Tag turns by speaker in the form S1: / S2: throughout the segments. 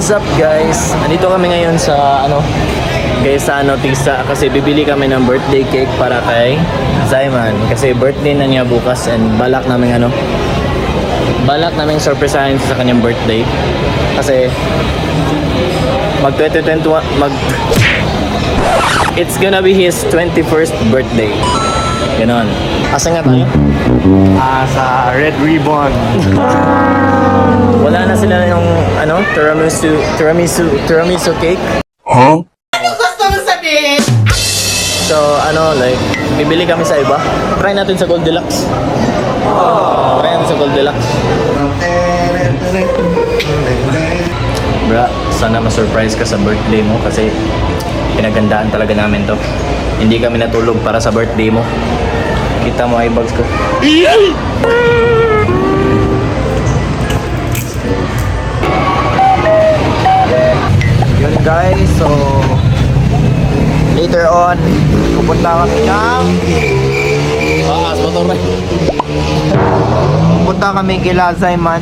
S1: What's up guys? Andito kami ngayon sa Tisa kasi bibili kami ng birthday cake para kay Zayman kasi birthday na niya bukas and balak naming surprisehin sa kanyang birthday kasi mag 2021 it's gonna be his 21st birthday. Ganon. Asa nga tayo?
S2: Sa Red Ribbon.
S1: Wala na sila yung tiramisu cake.
S2: Huh?
S1: So bibili kami sa iba. Try natin sa Goldilocks. Try natin sa Goldilocks. Bra, sana ma-surprise ka sa birthday mo kasi pinagandaan talaga namin to. Hindi kami natulog para sa birthday mo. Kita mo eyebags ko. Yun guys, so later on pupunta kami kila Zayman.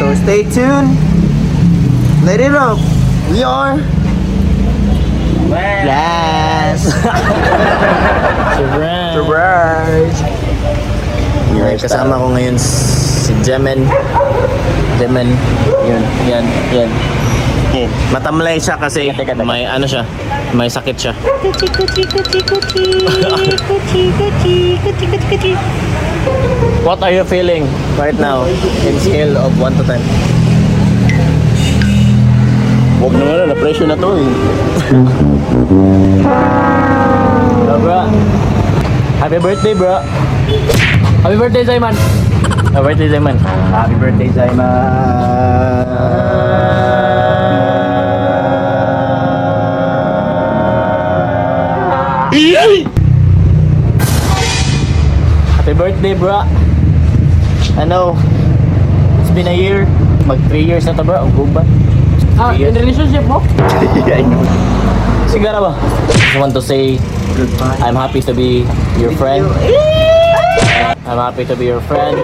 S1: So stay tuned. Let it up. We are Blast. Surprise. Okay, kasama ko ngayon si Jemen. Yan. Matamlay siya kasi may siya, may sakit siya. What are you feeling right now in scale of 1 to 10? Huwag naman na-pressure na to eh. Bro. Happy birthday, bro. Happy birthday, Zayman. Happy birthday, Zayman. Happy birthday, Happy birthday, bro. I know it's been a year. Mag 3 years na to, bro. Ang gumba.
S3: In relationship mo?
S1: Yeah, I know. Sigara ba? I just want to say I'm happy to be your friend. I'm happy to be your friend.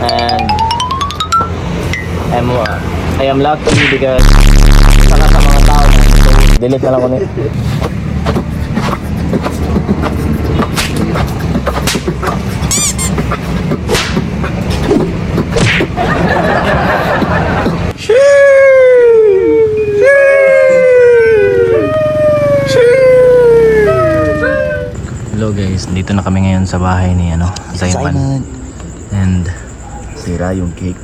S1: And I am lucky because sana sa mga tao na delete na lang ko nito. Hello guys, dito na kami ngayon sa bahay ni Zayman. And
S2: Sira yung cake.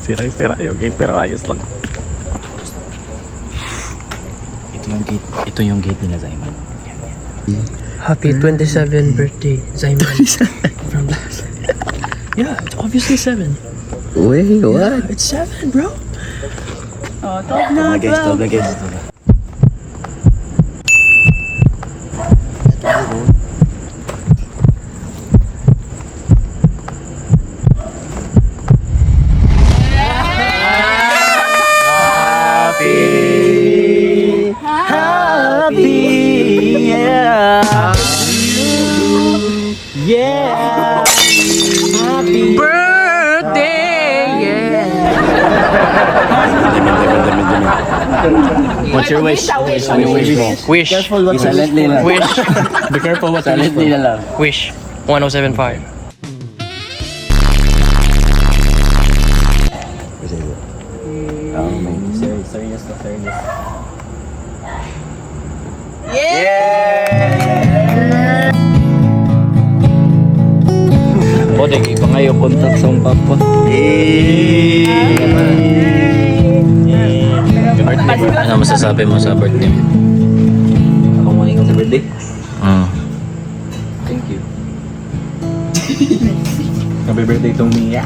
S1: Sira yung cake pero ayos lang. Ito yung gate nila Zayman.
S3: Happy 27th birthday, Zayman. From last. Yeah, it's obviously 7.
S2: Wait, what?
S3: Yeah, it's 7, bro. Oh, top na,
S2: Stop na guys.
S1: Yeah. Happy birthday. Yeah. What's your wish?
S3: Wish.
S2: Silently lang.
S3: Wish.
S1: Be careful what
S2: Silently na lang.
S3: Wish. 1075.
S1: Serious. Bodeng iba ngayon kontak sa papa. Ano masasabi mo sa birthday mo?
S2: Ako muna yung sa birthday.
S1: Thank you.
S2: Happy birthday to me.